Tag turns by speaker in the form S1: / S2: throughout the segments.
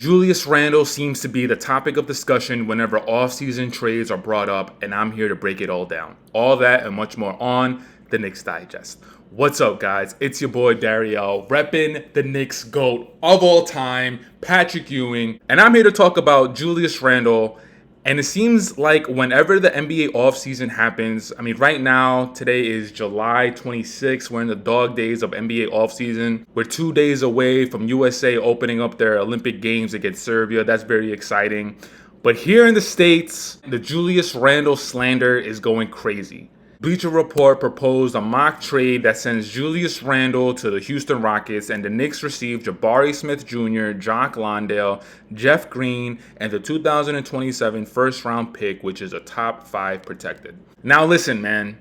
S1: Julius Randle seems to be the topic of discussion whenever off-season trades are brought up, and I'm here to break it all down. All that and much more on the Knicks Digest. What's up, guys? It's your boy Dariel, repping the Knicks GOAT of all time, Patrick Ewing, and I'm here to talk about Julius Randle. And it seems like whenever the NBA offseason happens, right now, today is July 26th. We're in the dog days of NBA offseason. We're 2 days away from USA opening up their Olympic Games against Serbia. That's very exciting. But here in the States, the Julius Randle slander is going crazy. Bleacher Report proposed a mock trade that sends Julius Randle to the Houston Rockets, and the Knicks received Jabari Smith Jr., Jock Landale, Jeff Green, and the 2027 first-round pick, which is a top 5 protected. Now listen, man.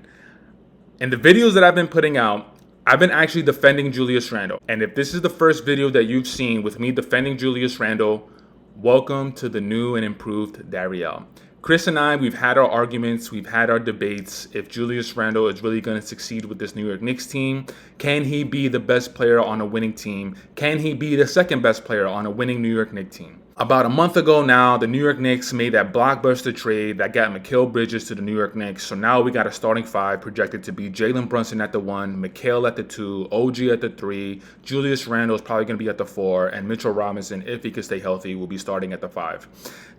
S1: In the videos that I've been putting out, I've been actually defending Julius Randle. And if this is the first video that you've seen with me defending Julius Randle, welcome to the new and improved Dariel. Chris and I, we've had our arguments, we've had our debates. If Julius Randle is really going to succeed with this New York Knicks team, can he be the best player on a winning team? Can he be the second best player on a winning New York Knicks team? About a month ago now, the New York Knicks made that blockbuster trade that got Mikal Bridges to the New York Knicks. So now we got a starting 5 projected to be Jalen Brunson at the 1, Mikal at the 2, OG at the 3, Julius Randle is probably going to be at the 4, and Mitchell Robinson, if he can stay healthy, will be starting at the 5.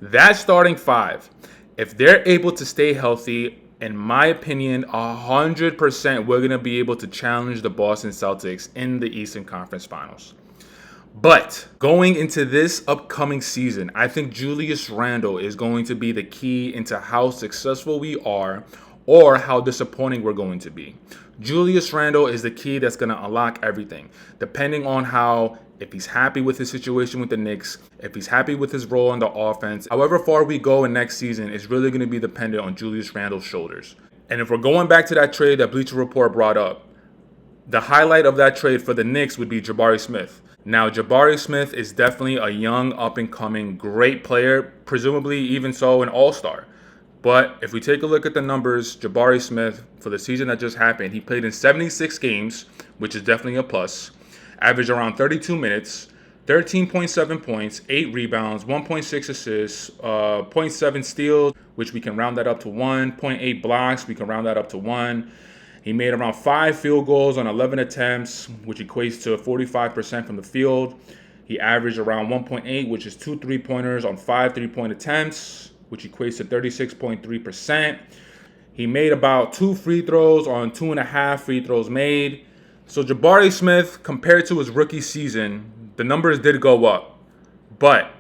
S1: That starting 5, if they're able to stay healthy, in my opinion, 100% we're going to be able to challenge the Boston Celtics in the Eastern Conference Finals. But going into this upcoming season, I think Julius Randle is going to be the key into how successful we are or how disappointing we're going to be. Julius Randle is the key that's going to unlock everything, depending on if he's happy with his situation with the Knicks, if he's happy with his role on the offense. However far we go in next season is really going to be dependent on Julius Randle's shoulders. And if we're going back to that trade that Bleacher Report brought up, the highlight of that trade for the Knicks would be Jabari Smith. Now, Jabari Smith is definitely a young, up-and-coming, great player, presumably even so an all-star. But if we take a look at the numbers, Jabari Smith, for the season that just happened, he played in 76 games, which is definitely a plus, averaged around 32 minutes, 13.7 points, 8 rebounds, 1.6 assists, 0.7 steals, which we can round that up to 1, 0.8 blocks, we can round that up to 1. He made around 5 field goals on 11 attempts, which equates to 45% from the field. He averaged around 1.8, which is 2 3-pointers on 5 3-point attempts, which equates to 36.3%. He made about 2 free throws on 2.5 free throws made. So Jabari Smith, compared to his rookie season, the numbers did go up. But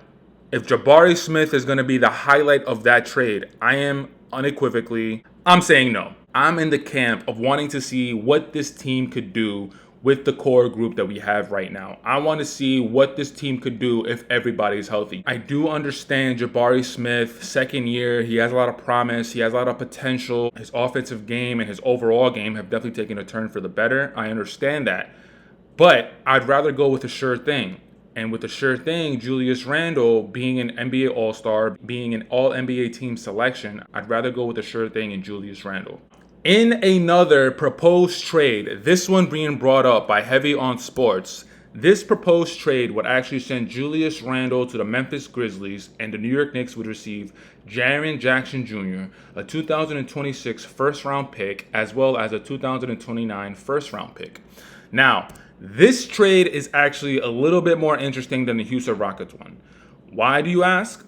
S1: if Jabari Smith is going to be the highlight of that trade, I'm saying no. I'm in the camp of wanting to see what this team could do with the core group that we have right now. I want to see what this team could do if everybody's healthy. I do understand Jabari Smith, second year, he has a lot of promise, he has a lot of potential. His offensive game and his overall game have definitely taken a turn for the better. I understand that. But I'd rather go with a sure thing. And with the sure thing, Julius Randle being an NBA All-Star, being an All-NBA team selection, I'd rather go with the sure thing in Julius Randle. In another proposed trade, this one being brought up by Heavy on Sports, this proposed trade would actually send Julius Randle to the Memphis Grizzlies, and the New York Knicks would receive Jaren Jackson Jr., a 2026 first-round pick, as well as a 2029 first-round pick. Now, this trade is actually a little bit more interesting than the Houston Rockets one. Why do you ask?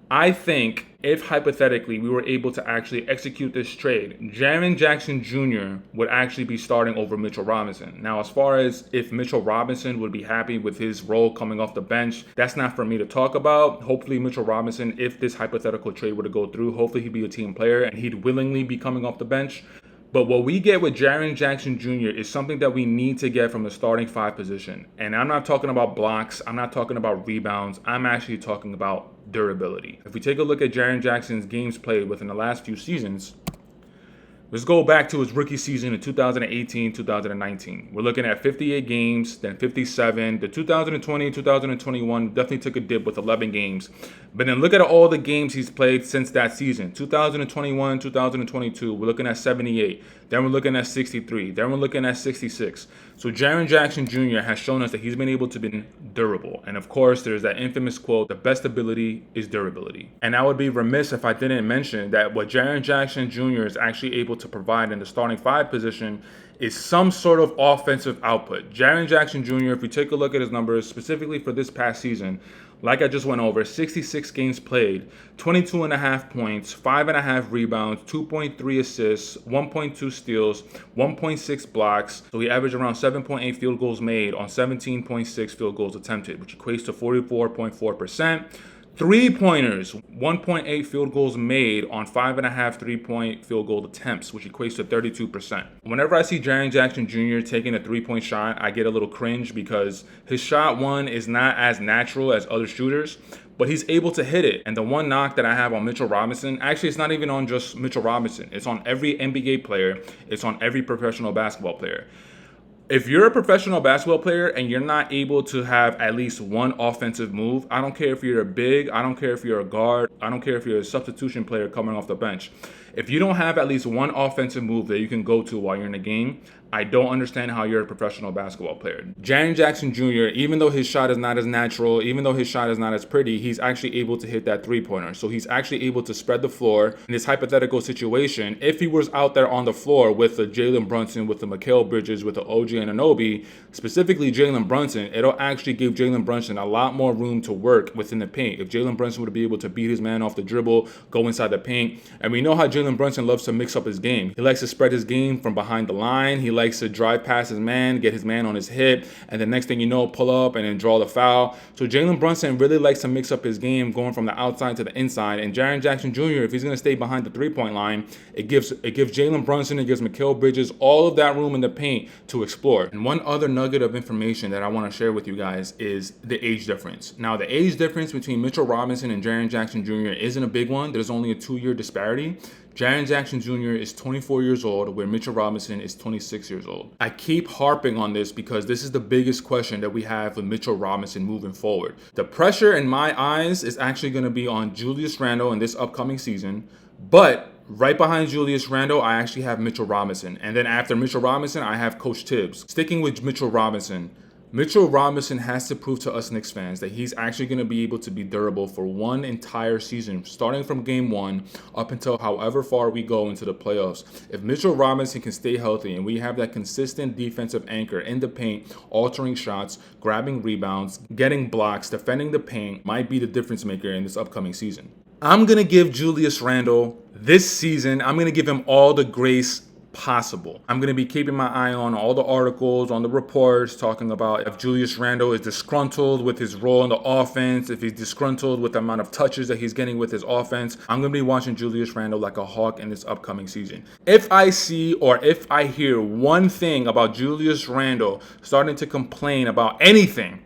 S1: I think if hypothetically we were able to actually execute this trade, Jaren Jackson Jr. would actually be starting over Mitchell Robinson. Now, as far as if Mitchell Robinson would be happy with his role coming off the bench, that's not for me to talk about. Hopefully Mitchell Robinson, if this hypothetical trade were to go through, hopefully he'd be a team player and he'd willingly be coming off the bench. But what we get with Jaren Jackson Jr. is something that we need to get from the starting 5 position. And I'm not talking about blocks. I'm not talking about rebounds. I'm actually talking about durability. If we take a look at Jaren Jackson's games played within the last few seasons, Let's go back to his rookie season in 2018-2019. We're looking at 58 games, then 57. The 2020-2021 definitely took a dip with 11 games. But then look at all the games he's played since that season. 2021-2022, we're looking at 78. Then we're looking at 63. Then we're looking at 66. So Jaren Jackson Jr. has shown us that he's been able to be durable. And of course, there's that infamous quote, the best ability is durability. And I would be remiss if I didn't mention that what Jaren Jackson Jr. is actually able to provide in the starting five position is some sort of offensive output. Jaren Jackson Jr., if we take a look at his numbers, specifically for this past season, like I just went over, 66 games played, 22.5 points, 5.5 rebounds, 2.3 assists, 1.2 steals, 1.6 blocks. So he averaged around 7.8 field goals made on 17.6 field goals attempted, which equates to 44.4%. 3-pointers, 1.8 field goals made on 5.5 3-point field goal attempts, which equates to 32%. Whenever I see Jaren Jackson Jr. taking a 3-point shot, I get a little cringe because his shot, one, is not as natural as other shooters, but he's able to hit it. And the one knock that I have on Mitchell Robinson, actually it's not even on just Mitchell Robinson. It's on every NBA player. It's on every professional basketball player. If you're a professional basketball player and you're not able to have at least one offensive move, I don't care if you're a big, I don't care if you're a guard, I don't care if you're a substitution player coming off the bench. If you don't have at least one offensive move that you can go to while you're in the game, I don't understand how you're a professional basketball player. Jaren Jackson Jr., even though his shot is not as natural, even though his shot is not as pretty, he's actually able to hit that 3-pointer. So he's actually able to spread the floor. In this hypothetical situation, if he was out there on the floor with the Jalen Brunson, with the Mikal Bridges, with the OG Anunoby, specifically Jalen Brunson, it'll actually give Jalen Brunson a lot more room to work within the paint. If Jalen Brunson would be able to beat his man off the dribble, go inside the paint, and we know how Jalen Brunson loves to mix up his game. He likes to spread his game from behind the line. He likes to drive past his man, get his man on his hip, and the next thing you know, pull up and then draw the foul. So Jalen Brunson really likes to mix up his game going from the outside to the inside. And Jaren Jackson Jr., if he's going to stay behind the 3-point line, it gives Jalen Brunson, it gives Mikal Bridges all of that room in the paint to explore. And one other nugget of information that I want to share with you guys is the age difference. Now, the age difference between Mitchell Robinson and Jaren Jackson Jr. isn't a big one. There's only a 2-year disparity. Jaren Jackson Jr. is 24 years old, where Mitchell Robinson is 26 years old. I keep harping on this because this is the biggest question that we have with Mitchell Robinson moving forward. The pressure in my eyes is actually going to be on Julius Randle in this upcoming season, but right behind Julius Randle, I actually have Mitchell Robinson. And then after Mitchell Robinson, I have Coach Tibbs. Sticking with Mitchell Robinson has to prove to us Knicks fans that he's actually going to be able to be durable for one entire season, starting from game one up until however far we go into the playoffs. If Mitchell Robinson can stay healthy and we have that consistent defensive anchor in the paint, altering shots, grabbing rebounds, getting blocks, defending the paint, might be the difference maker in this upcoming season. I'm going to give Julius Randle this season, I'm going to give him all the grace possible. I'm going to be keeping my eye on all the articles, on the reports, talking about if Julius Randle is disgruntled with his role in the offense, if he's disgruntled with the amount of touches that he's getting with his offense. I'm going to be watching Julius Randle like a hawk in this upcoming season. If I see or if I hear one thing about Julius Randle starting to complain about anything,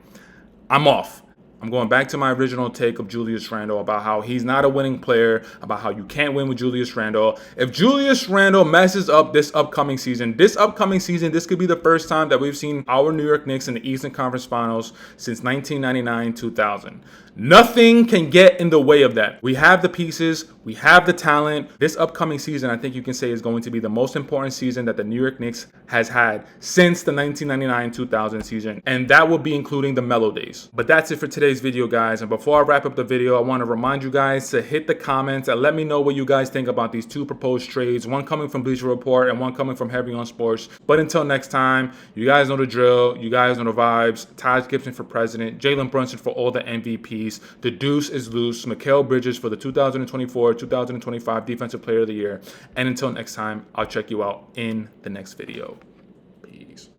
S1: I'm off. I'm going back to my original take of Julius Randle about how he's not a winning player, about how you can't win with Julius Randle. If Julius Randle messes up this upcoming season, this could be the first time that we've seen our New York Knicks in the Eastern Conference Finals since 1999-2000. Nothing can get in the way of that. We have the pieces. We have the talent. This upcoming season, I think you can say, is going to be the most important season that the New York Knicks has had since the 1999-2000 season. And that will be including the mellow days. But that's it for today's video, guys. And before I wrap up the video, I want to remind you guys to hit the comments and let me know what you guys think about these two proposed trades. One coming from Bleacher Report and one coming from Heavy on Sports. But until next time, you guys know the drill. You guys know the vibes. Taj Gibson for president. Jalen Brunson for all the MVPs. The deuce is loose. Mikal Bridges for the 2024-2025 Defensive Player of the Year. And until next time, I'll check you out in the next video.